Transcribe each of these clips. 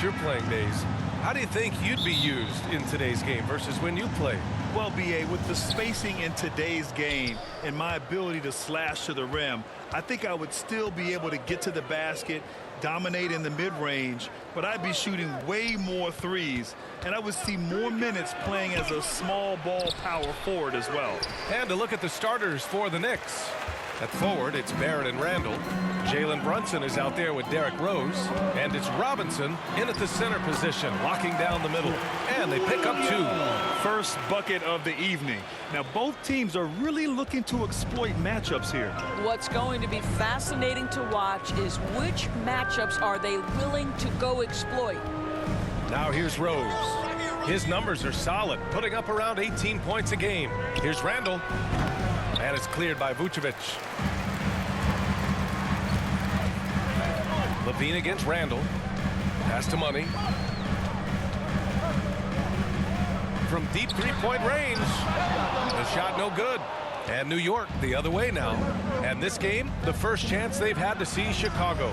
You're playing days. How do you think you'd be used in today's game versus when you played? Well, B.A., with the spacing in today's game and my ability to slash to the rim, I think I would still be able to get to the basket, dominate in the mid-range, but I'd be shooting way more threes, and I would see more minutes playing as a small ball power forward as well. And to look at the starters for the Knicks. At forward, it's Barrett and Randall. Jalen Brunson is out there with Derrick Rose. And it's Robinson in at the center position, locking down the middle. And they pick up two. First bucket of the evening. Now, both teams are really looking to exploit matchups here. What's going to be fascinating to watch is which matchups are they willing to go exploit. Now here's Rose. His numbers are solid, putting up around 18 points a game. Here's Randall. And it's cleared by Vucevic. Levine against Randall. Pass to Money. From deep three-point range. The shot no good. And New York the other way now. And this game, the first chance they've had to see Chicago.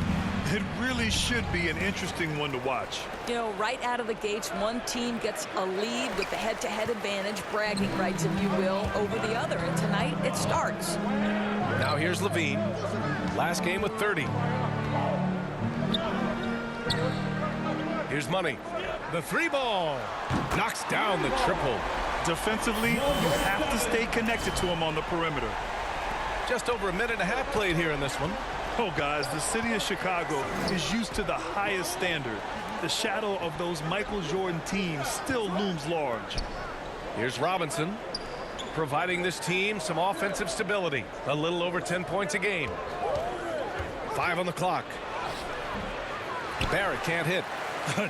It really should be an interesting one to watch. You know, right out of the gates, one team gets a lead with the head-to-head advantage, bragging rights, if you will, over the other. And tonight, it starts. Now here's Levine. Last game with 30. Here's Money. The three ball. Knocks down the triple. Defensively, you have to stay connected to him on the perimeter. Just over a minute and a half played here in this one. Oh, guys, the city of Chicago is used to the highest standard. The shadow of those Michael Jordan teams still looms large. Here's Robinson, providing this team some offensive stability. A little over 10 points a game. 5 on the clock. Barrett can't hit.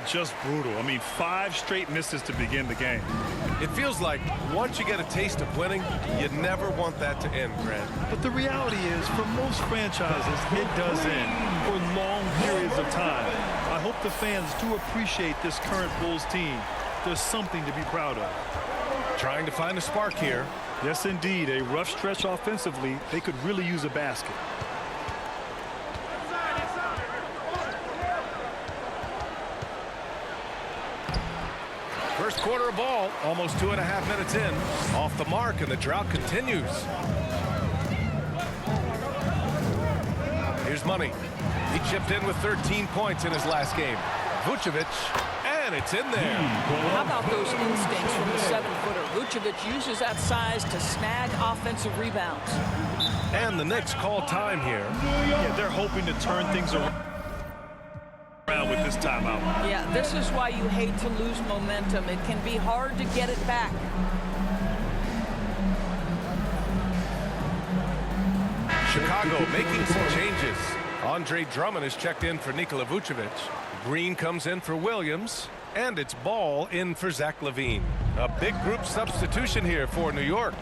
Just brutal. I mean, 5 straight misses to begin the game. It feels like once you get a taste of winning, you never want that to end, Grant. But the reality is, for most franchises, it does end for long periods of time. I hope the fans do appreciate this current Bulls team. There's something to be proud of. Trying to find a spark here. Yes, indeed. A rough stretch offensively. They could really use a basket. First quarter of ball, almost 2.5 minutes in. Off the mark, and the drought continues. Here's Money. He chipped in with 13 points in his last game. Vucevic, and it's in there. How about those instincts from the 7-footer? Vucevic uses that size to snag offensive rebounds. And the Knicks call time here. Yeah, they're hoping to turn things around with this timeout. Yeah, this is why you hate to lose momentum. It can be hard to get it back. Chicago making some changes. Andre Drummond is checked in for Nikola Vucevic. Green comes in for Williams. And it's Ball in for Zach LaVine. A big group substitution here for New York.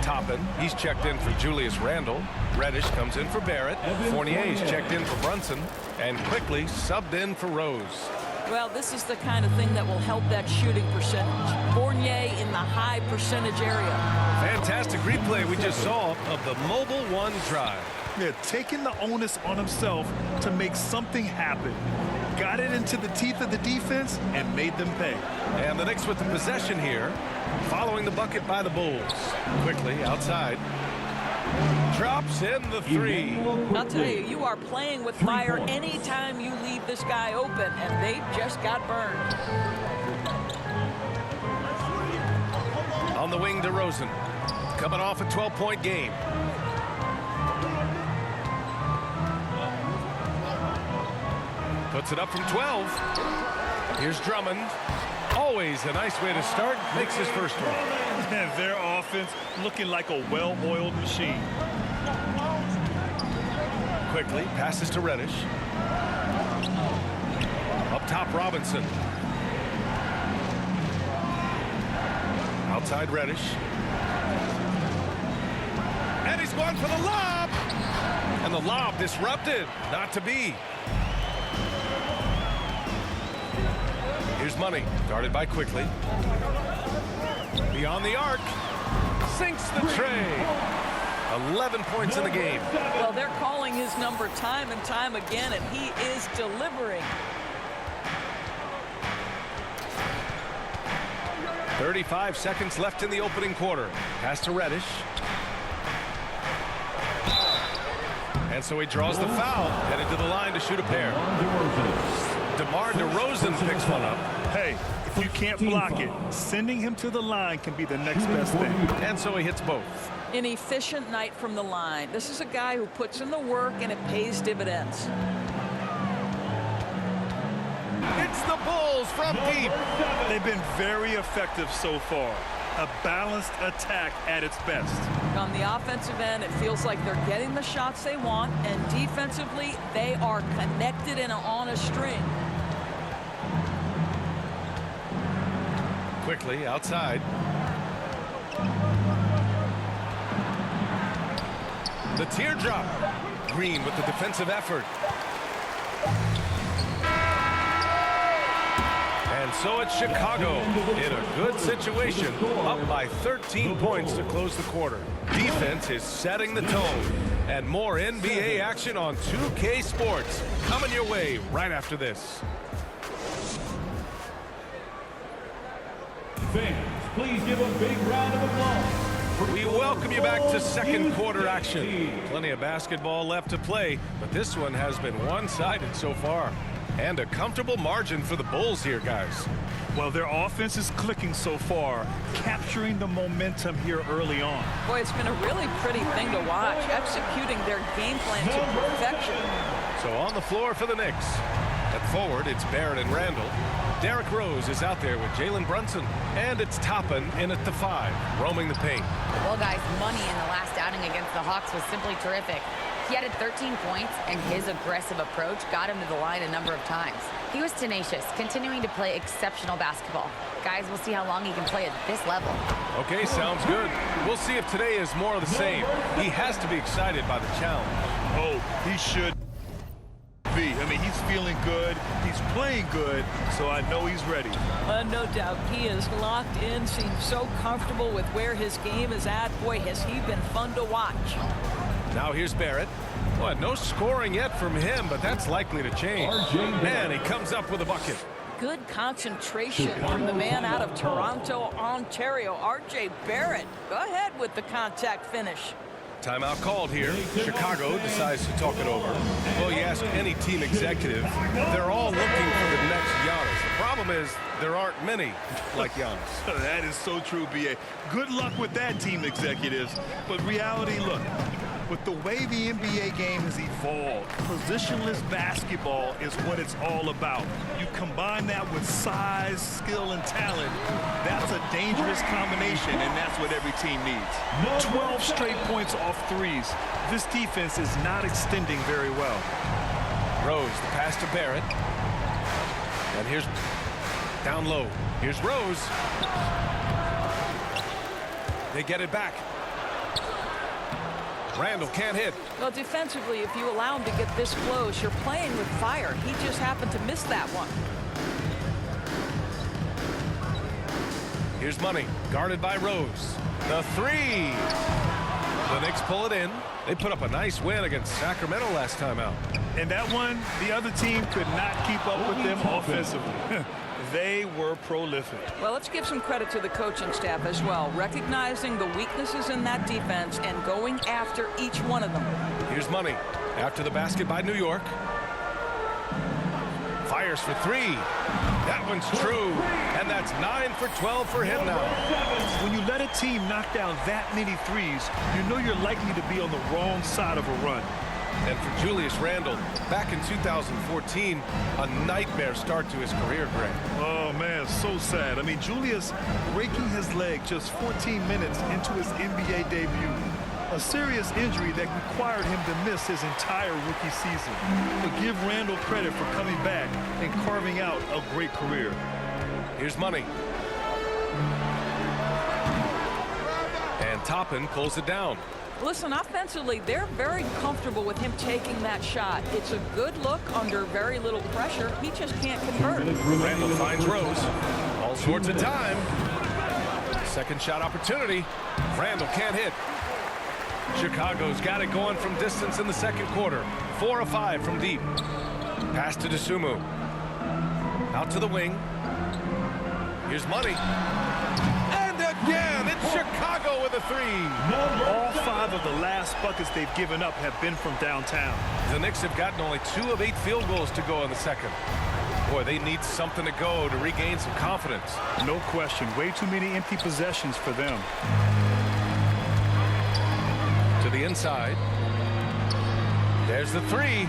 Toppin, he's checked in for Julius Randle. Reddish comes in for Barrett. Fournier's checked in for Brunson. And quickly subbed in for Rose. Well, this is the kind of thing that will help that shooting percentage. Fournier in the high percentage area. Fantastic replay we just saw of the Mobile One drive. Yeah, taking the onus on himself to make something happen. Got it into the teeth of the defense and made them pay. And the Knicks with the possession here, following the bucket by the Bulls. Quickly outside. Drops in the three. I'll tell you, you are playing with fire anytime you leave this guy open, and they just got burned. On the wing, DeRozan. Coming off a 12-point game. Puts it up from 12. Here's Drummond. Always a nice way to start. Makes his first one. And their offense looking like a well-oiled machine. Quickly passes to Reddish. Up top, Robinson. Outside Reddish. And he's going for the lob. And the lob disrupted. Not to be. Here's Money, guarded by Quickly. Beyond the arc, sinks the tray. 11 points in the game. Well, they're calling his number time and time again, and he is delivering. 35 seconds left in the opening quarter. Pass to Reddish. And so he draws the foul, headed to the line to shoot a pair. DeMar DeRozan picks one up. Hey, if you can't block it, sending him to the line can be the next best thing. And so he hits both. An efficient night from the line. This is a guy who puts in the work and it pays dividends. It's the Bulls from deep. They've been very effective so far. A balanced attack at its best. On the offensive end, it feels like they're getting the shots they want, and defensively, they are connected and on a string. Quickly outside. The teardrop. Green with the defensive effort. And so it's Chicago in a good situation, up by 13 points to close the quarter. Defense is setting the tone. And more NBA action on 2K Sports coming your way right after this. Fans, please give a big round of applause. We welcome you back to second quarter action. Plenty of basketball left to play, but this one has been one-sided so far. And a comfortable margin for the Bulls here, guys. Well, their offense is clicking so far, capturing the momentum here early on. Boy, it's been a really pretty thing to watch, executing their game plan to perfection. So on the floor for the Knicks. At forward, it's Barrett and Randall. Derrick Rose is out there with Jalen Brunson. And it's Toppin in at the 5, roaming the paint. Well, guys, money in the last outing against the Hawks was simply terrific. He added 13 points, and his aggressive approach got him to the line a number of times. He was tenacious, continuing to play exceptional basketball. Guys, we'll see how long he can play at this level. Okay, sounds good. We'll see if today is more of the same. He has to be excited by the challenge. Oh, he should be. I mean, he's feeling good. He's playing good, so I know he's ready. No doubt. He is locked in, seems so comfortable with where his game is at. Boy, has he been fun to watch. Now here's Barrett. Well, no scoring yet from him, but that's likely to change. Man, he comes up with a bucket. Good concentration from the man out of Toronto, Ontario, R.J. Barrett. Go ahead with the contact finish. Timeout called here. Chicago decides to talk it over. Well, you ask any team executive, they're all looking for the next Giannis. The problem is there aren't many like Giannis. That is so true, B.A. Good luck with that, team executives. But reality, look, with the way the NBA game has evolved, positionless basketball is what it's all about. You combine that with size, skill, and talent, that's a dangerous combination, and that's what every team needs. 12 straight points off threes. This defense is not extending very well. Rose, the pass to Barrett. And here's down low. Here's Rose. They get it back. Randall can't hit. Well, defensively, if you allow him to get this close, you're playing with fire. He just happened to miss that one. Here's Money, guarded by Rose. The 3. The Knicks pull it in. They put up a nice win against Sacramento last time out. And that one, the other team could not keep up with them offensively. They were prolific. Well, let's give some credit to the coaching staff as well, recognizing the weaknesses in that defense and going after each one of them. Here's Money after the basket by New York. Fires for 3. That one's true, and that's 9 for 12 for him now. When you let a team knock down that many threes, you know you're likely to be on the wrong side of a run. And for Julius Randle, back in 2014, a nightmare start to his career, Greg. Oh, man, so sad. I mean, Julius breaking his leg just 14 minutes into his NBA debut. A serious injury that required him to miss his entire rookie season. But give Randle credit for coming back and carving out a great career. Here's Money. And Toppin pulls it down. Listen, offensively, they're very comfortable with him taking that shot. It's a good look under very little pressure. He just can't convert. Randall finds Rose. All sorts of time. Second shot opportunity. Randall can't hit. Chicago's got it going from distance in the second quarter. 4 of 5 from deep. Pass to Dosunmu. Out to the wing. Here's Money. with a three. All 5 of the last buckets they've given up have been from downtown. The Knicks have gotten only 2 of 8 field goals to go in the second. Boy, they need something to go to regain some confidence. No question. Way too many empty possessions for them. To the inside. There's the three.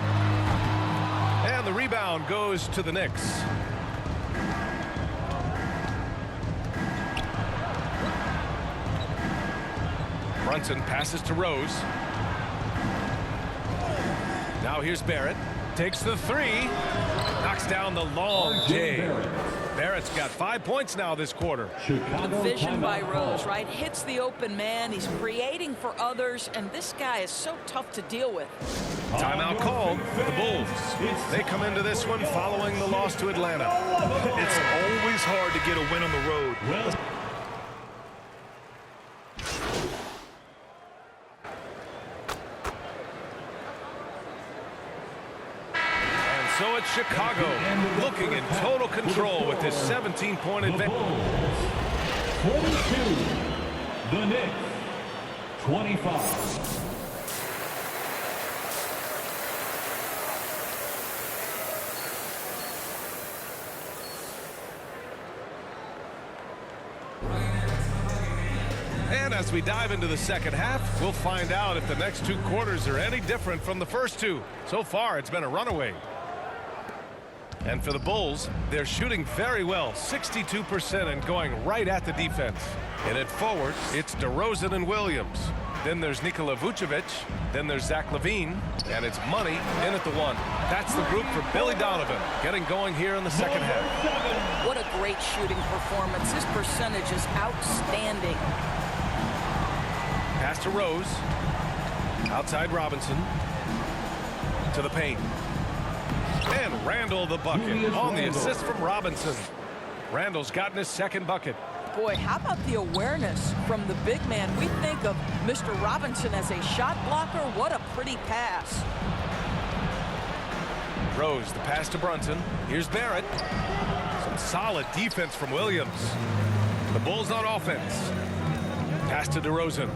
And the rebound goes to the Knicks. Brunson passes to Rose. Now here's Barrett. Takes the three. Knocks down the long J. Barrett's got 5 points now this quarter. The vision by Rose, right? Hits the open man. He's creating for others, and this guy is so tough to deal with. Timeout called. The Bulls. They come into this one following the loss to Atlanta. It's always hard to get a win on the road. So it's Chicago looking in total control with this 17-point advantage. 42. The Knicks. 25. And as we dive into the second half, we'll find out if the next 2 quarters are any different from the first 2. So far, it's been a runaway. And for the Bulls, they're shooting very well, 62%, and going right at the defense. And at forward, it's DeRozan and Williams. Then there's Nikola Vucevic. Then there's Zach LaVine. And it's Money in at the 1. That's the group for Billy Donovan, getting going here in the second half. What a great shooting performance. His percentage is outstanding. Pass to Rose. Outside Robinson. To the paint. And Randall the bucket on the assist from Robinson. Randall's gotten his second bucket. Boy, how about the awareness from the big man? We think of Mr. Robinson as a shot blocker. What a pretty pass. Rose, the pass to Brunson. Here's Barrett. Some solid defense from Williams. The Bulls on offense. Pass to DeRozan.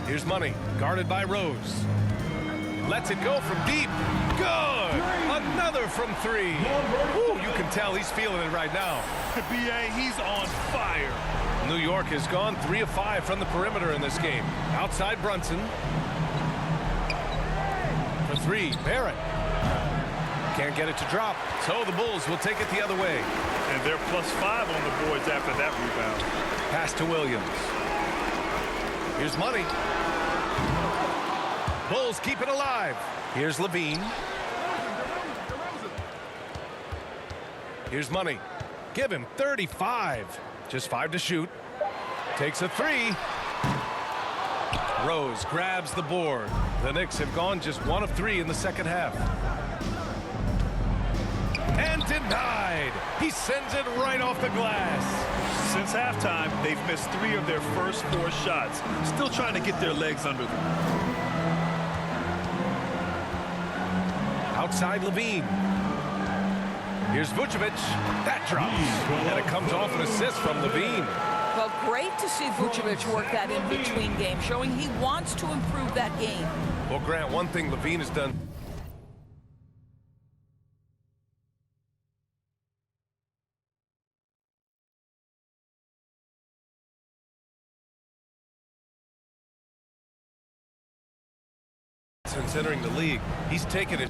Here's Money, guarded by Rose. Lets it go from deep. Good! Another from 3. Ooh, you can tell he's feeling it right now. B.A., he's on fire. New York has gone 3 of 5 from the perimeter in this game. Outside Brunson. For 3, Barrett. Can't get it to drop, so the Bulls will take it the other way. And they're +5 on the boards after that rebound. Pass to Williams. Here's Money. Bulls keep it alive. Here's LaVine. Here's Money. Give him 35. Just 5 to shoot. Takes a 3. Rose grabs the board. The Knicks have gone just 1 of 3 in the second half. And denied. He sends it right off the glass. Since halftime, they've missed 3 of their first 4 shots. Still trying to get their legs under them. Outside LaVine. Here's Vucevic. That drops. And it comes off an assist from LaVine. Well, great to see Vucevic work that in-between game, showing he wants to improve that game. Well, Grant, one thing LaVine has done. Since entering the league, he's taken it.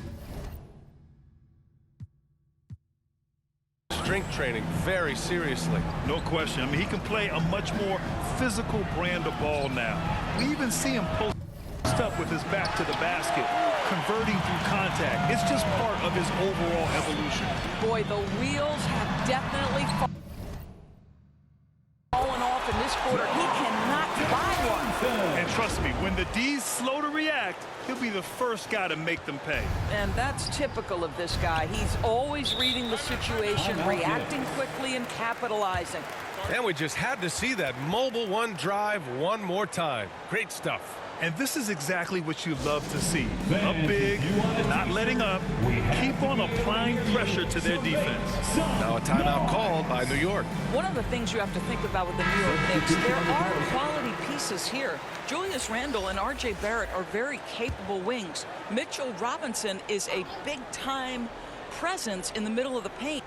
Strength training very seriously. No question. I mean, he can play a much more physical brand of ball now. We even see him post up with his back to the basket, converting through contact. It's just part of his overall evolution. Boy, the wheels have definitely fallen off in this quarter. He cannot buy one. And trust me, when the D's slow to react, he'll be the first guy to make them pay. And that's typical of this guy. He's always reading the situation, reacting quickly, and capitalizing. And we just had to see that mobile 1 drive one more time. Great stuff. And this is exactly what you love to see. Fans, Up big, if you want to not letting up, keep on applying pressure to their defense. Now a timeout called by New York. One of the things you have to think about with the New York Knicks, there are quality pieces here. Julius Randle and R.J. Barrett are very capable wings. Mitchell Robinson is a big-time presence in the middle of the paint.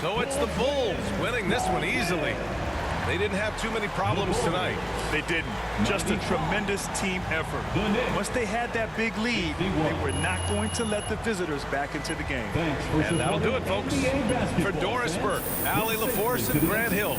So it's the Bulls winning this one easily. They didn't have too many problems tonight. They didn't. Just a tremendous team effort. Once they had that big lead, they were not going to let the visitors back into the game. And that'll do it, folks. For Doris Burke, Allie LaForce, and Grant Hill.